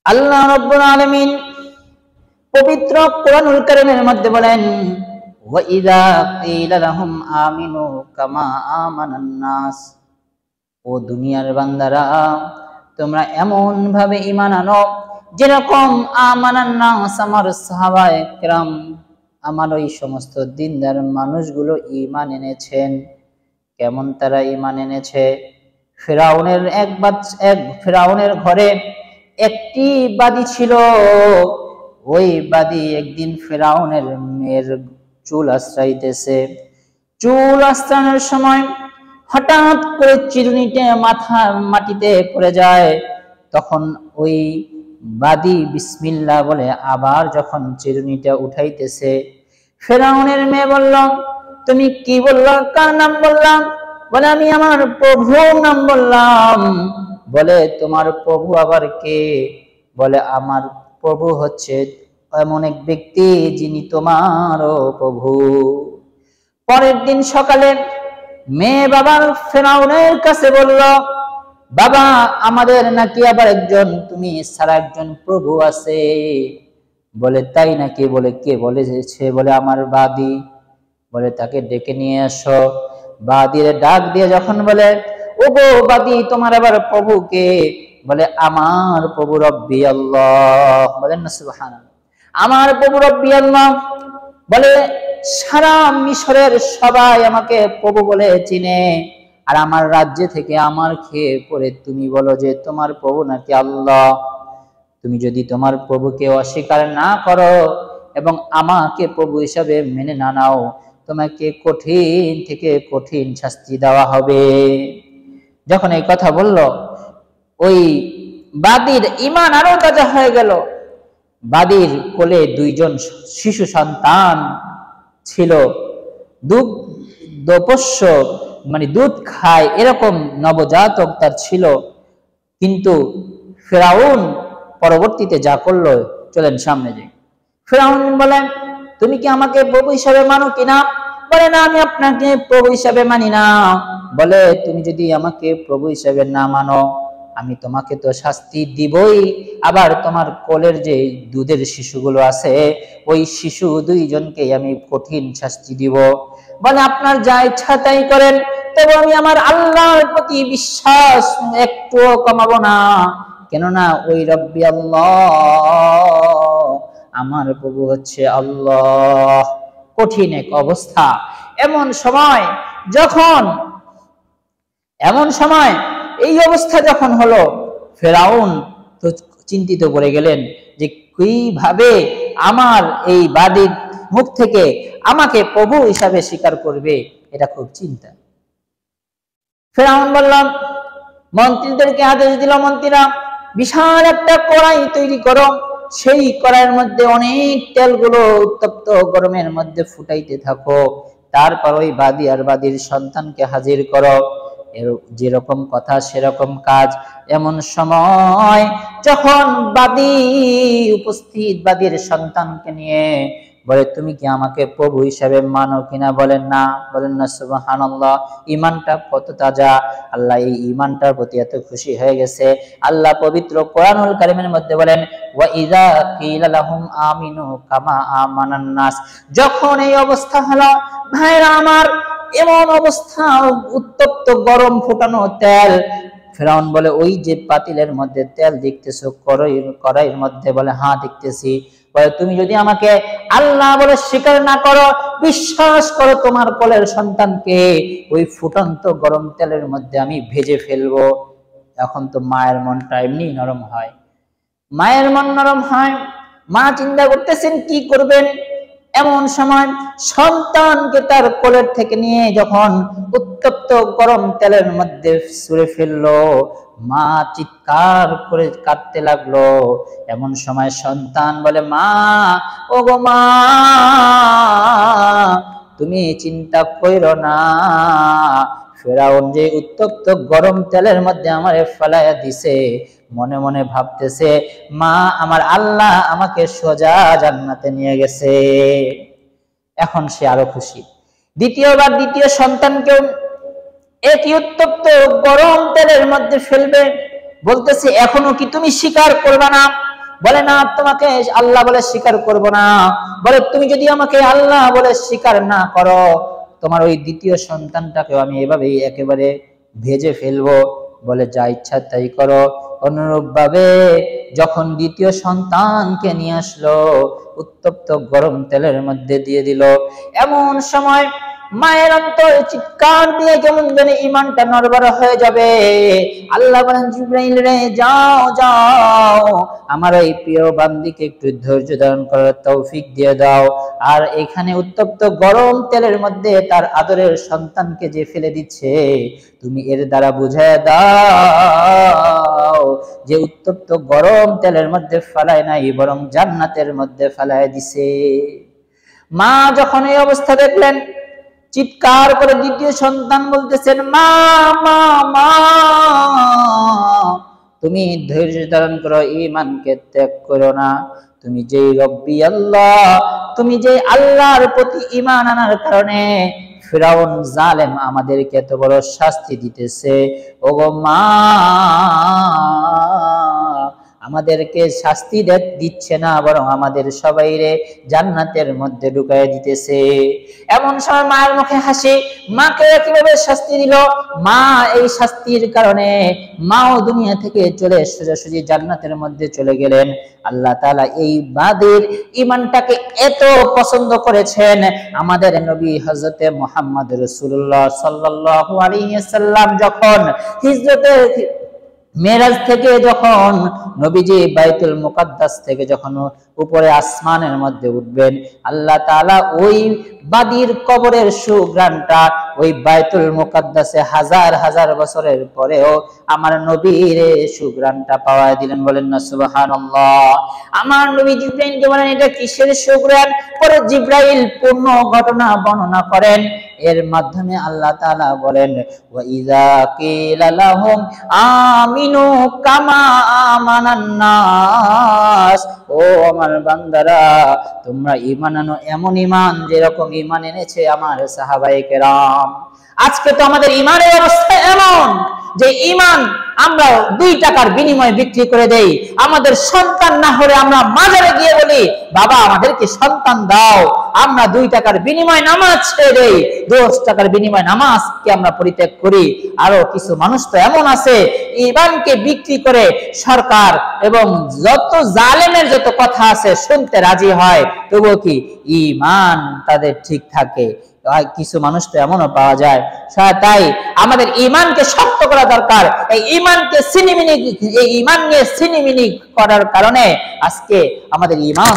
আল্লাহ রাব্বুল আলামিন পবিত্র কোরআনুল কারীমের মধ্যে বলেন, ওয়া ইযা কিলা লাহুম আমিনু কামা আমানান নাস, ও দুনিয়ার বান্দারা, তোমরা এমন ভাবে ঈমান আনো যেরকম আমানান নাস, আমার সাহাবায়ে কেরাম, আমার ওই সমস্ত দিনদার মানুষগুলো ঈমান এনেছেন। কেমন তারা ঈমান এনেছে? ফিরাউনের ঘরে একটি বাদী ছিল। ওই বাদী একদিন ফিরাউনের মেয়ের চুল আশ্রাইতেছে। চুল আশ্রানোর সময় হঠাৎ করে চিরুনিতে মাথা মাটিতে পড়ে যায়। তখন ওই বাদী বিসমিল্লাহ বলে আবার যখন চিরুনিটা উঠাইতেছে, ফিরাউনের মেয়ে বলল, তুমি কি বললা? কার নাম বললাম? বলে, আমি আমার প্রভুর নাম বললাম। বলে, তোমার প্রভু আবার কে? বলে, আমার প্রভু হচ্ছে এমন এক ব্যক্তি যিনি তোমারও প্রভু। পরের দিন সকালে মেয়ে বাবার ফিরাউনের কাছে বলল, বাবা, আমাদের নাকি আবার একজন তুমি ছাড়া একজন প্রভু আছে। বলে, তাই নাকি? বলে, কে বলেছে? বলে, আমার বাদী। বলে, তাকে ডেকে নিয়ে আসো। বাদীর ডাক দিয়ে যখন বলে, ওগো বাদী, তোমার আবার প্রভু কে? বলে, আমার প্রভু রব্বি আল্লাহ। বলেন না সুবহানাল্লাহ। আমার প্রভু রব্বি আল্লাহ। বলে, সারা মিশরের সবাই আমাকে প্রভু বলে চিনে, আর আমার রাজ্য থেকে আমার খেয়ে পরে তুমি বলো যে তোমার প্রভু নাকি আল্লাহ। তুমি যদি তোমার প্রভুকে অস্বীকার না করো এবং আমাকে প্রভু হিসাবে মেনে না নাও, তোমাকে কঠিন থেকে কঠিন শাস্তি দেওয়া হবে। যখন এই কথা বলল, ওই বাদীর ঈমান আরো তাজা হয়ে গেল। বাদীর কোলে দুইজন শিশু সন্তান ছিল, দুগ্ধপোষ্য, মানে দুধ খায় এরকম নবজাতক তার ছিল। কিন্তু ফিরাউন পরবর্তীতে যা করলো, চলেন সামনে যাই। ফিরাউন বলেন, তুমি কি আমাকে প্রভু হিসাবে মানো কিনা? বলে, না, আমি আপনাকে প্রভু হিসাবে মানি না। বলে, তুমি যদি আমাকে প্রভু হিসাবে না মানো, আমি তোমাকে তো শাস্তি দিবই, আবার তোমার কোলের যে দুধের শিশুগুলো আছে, ওই শিশু দুইজনকে আমি কঠিন শাস্তি দিব। বলে, আপনার যা ইচ্ছা তাই করেন, তবে আমি আমার আল্লাহর প্রতি বিশ্বাস একটুও কমাবো না। কেননা ওই রব্বি আল্লাহ, আমার প্রভু হচ্ছে আল্লাহ। কঠিন এক অবস্থা। এমন সময় এই অবস্থা যখন হলো, ফিরাউন তো চিন্তিত পড়ে গেলেন যে কিভাবে আমার এই বাদীর মুখ থেকে আমাকে প্রভু হিসাবে স্বীকার করবে। এটা খুব চিন্তা। ফিরাউন বললাম, মন্ত্রীদেরকে আদেশ দিল, মন্ত্রীরা বিশাল একটা কড়াই তৈরি করো, সেই কড়াইয়ের মধ্যে অনেক তেলগুলো উত্তপ্ত গরমের মধ্যে ফুটাইতে থাকো, তারপর ওই বাদী আর বাদীর সন্তানকে হাজির করো। এর যেরকম কথা সেরকম কাজ। এমন সময় যখন বাদী উপস্থিত, বাদীর সন্তানকে নিয়ে বলে, তুমি কি আমাকে প্রভু হিসাবে মানো কিনা? বলেন না। বলেন না সুবহানাল্লাহ। ঈমানটা কত তাজা! আল্লাহ এই ঈমানটার প্রতি এত খুশি হয়ে গেছে। আল্লাহ পবিত্র কোরআনুল কারীমের মধ্যে বলেন, ওয়া ইযা কিলা লাহুম আমিনু কামা আমানান নাস। যখন এই অবস্থা হলো, ভাইরা আমার, এমন অবস্থা, উত্তপ্ত গরম ফুটানো তেল। ফিরাউন বলে, ওই যে পাতিলের মধ্যে তেল দেখতেছো কড়াইয়ের মধ্যে? বলে, হ্যাঁ দেখতেছি। বলে, তুমি যদি আমাকে আল্লাহ বলে স্বীকার না করো, বিশ্বাস করো তোমার কোলের সন্তানকে ওই ফুটন্ত গরম তেলের মধ্যে আমি ভেজে ফেলবো। এখন তো মায়ের মনটা এমনি নরম হয়, মায়ের মন নরম হয়। মা চিন্তা করতেছেন কি করবেন। এমন সময় সন্তানকে তার কোলের থেকে নিয়ে যখন উত্তপ্ত গরম তেলের মধ্যে ছুঁড়ে ফেললো, মা চিৎকার করে কাঁদতে লাগলো। এমন সময় সন্তান বলে, মা, ও গো মা, তুমি চিন্তা কইরো না, ফিরাউন যে উত্তপ্ত গরম তেলের মধ্যে আমারে ফেলাইয়া দিছে, মনে মনে ভাবতেছে, মা, আমার আল্লাহ আমাকে সোজা জান্নাতে নিয়ে গেছে। এখন সে আরো খুশি। দ্বিতীয়বার দ্বিতীয় সন্তানকেও একই উত্তপ্ত গরম তেলের মধ্যে ফেলবে। বলতেছে, এখনো কি তুমি স্বীকার করবে না? বলে না, তোমাকে আল্লাহ বলে স্বীকার করব না। বলে তুমি যদি আমাকে আল্লাহ বলে স্বীকার না করো, তোমার ওই দ্বিতীয় সন্তানটাকে আমি এভাবেই একেবারে ভেজে ফেলবো। বলে যা ইচ্ছা তাই করো। অনুরূপ ভাবে যখন দ্বিতীয় সন্তানকে নিয়ে আসলো, উত্তপ্ত গরম তেলের মধ্যে দিয়ে দিল। এমন সময় মায়ের অন্তর চিৎকার দিয়ে কেমন জানি ঈমানটা নড়বড় হয়ে যাবে। আল্লাহ বলেন, জিবরাইল রে, যাও যাও, আমার এই প্রিয় বান্দিকে একটু ধৈর্য ধারণ করার তৌফিক দিয়ে দাও। আর এখানে উত্তপ্ত গরম তেলের মধ্যে তার আদরের সন্তানকে যে ফেলে দিচ্ছে, তুমি এর দ্বারা বুঝায় দাও যে উত্তপ্ত গরম তেলের মধ্যে ফেলায় নাই, বরং জান্নাতের মধ্যে ফেলায় দিছে। মা যখন এই অবস্থা দেখলেন, চিৎকার করে দ্বিতীয় সন্তান বলতেছেন, মা মা মা, তুমি ধৈর্য ধারণ করো, ঈমানকে ত্যাগ করো না। তুমি যে রব্বি আল্লাহ, তুমি যে আল্লাহর প্রতি ঈমান আনার কারণে ফিরাউন জালেম আমাদেরকে এত বড় শাস্তি দিতেছে, ওগো মা, আমাদেরকে শাস্তি দিচ্ছে না, বরং আমাদের সবাইরে জান্নাতের মধ্যে ঢুকায় দিতেছে। এমন সময় মায়ের মুখে হাসি। মাকে কিভাবে শাস্তি দিল? মা এই শাস্তির কারণে মাও দুনিয়া থেকে চলে সোজাসুজি জান্নাতের মধ্যে চলে গেলেন। আল্লাহ তাআলা এই বাদীর ঈমানটাকে এত পছন্দ করেছেন, আমাদের নবী হযরতে মুহাম্মদ রাসূলুল্লাহ সাল্লাল্লাহু আলাইহি ওয়াসাল্লাম যখন হিজরতের মেরাজ থেকে যখন নবীজি বাইতুল মুকাদ্দাস থেকে যখন উপরে আসমানের মধ্যে উঠবেন, আল্লাহ তাআলা ওই বাদীর কবরের সুঘ্রাণটা ওই বাইতুল মুকাদ্দাসে হাজার হাজার বছরের পরেও আমার নবীর সুঘ্রাণটা পাওয়া দিলেন। বলেন না সুবহানাল্লাহ। আমার নবী জিবরাইলকে বলেন, এটা কিসের সুঘ্রাণ? পরে জিবরাইল পূর্ণ ঘটনা বর্ণনা করেন। এর মাধ্যমে আল্লাহ তাআলা বলেন, ওয়া ইযা কিলা লাহুম আমিনু কামা আমানান নাস, ও আমার বান্দারা, তোমরা ঈমান আনো এমন ঈমান যেরকম ঈমান এনেছে আমার সাহাবায়ে কেরাম। আজকে তো আমাদের ঈমানের অবস্থা এমন যে ঈমান আমরা 2 টাকার বিনিময়ে বিক্রি করে দেই। আমাদের সন্তান না হলে আমরা মাজারে গিয়ে বলি, বাবা আমাদেরকে সন্তান দাও। আমরা 2 টাকার বিনিময়ে নামাজ ছেড়ে দেই, 10 টাকার বিনিময়ে নামাজকে আমরা পরিত্যাগ করি। আরো কিছু মানুষ তো এমন আছে, ঈমানকে বিক্রি করে সরকার এবং যত জালেমের যত কথা আছে শুনতে রাজি হয়, তবুও কি ঈমান তাদের ঠিক থাকে। কিছু মানুষ তো এমনও পাওয়া যায়। তাই আমাদের ঈমানকে শক্ত করা দরকার। এই ঈমানকে এই ঈমান নিয়ে সিনিমিনি করার কারণে আজকে আমাদের ঈমান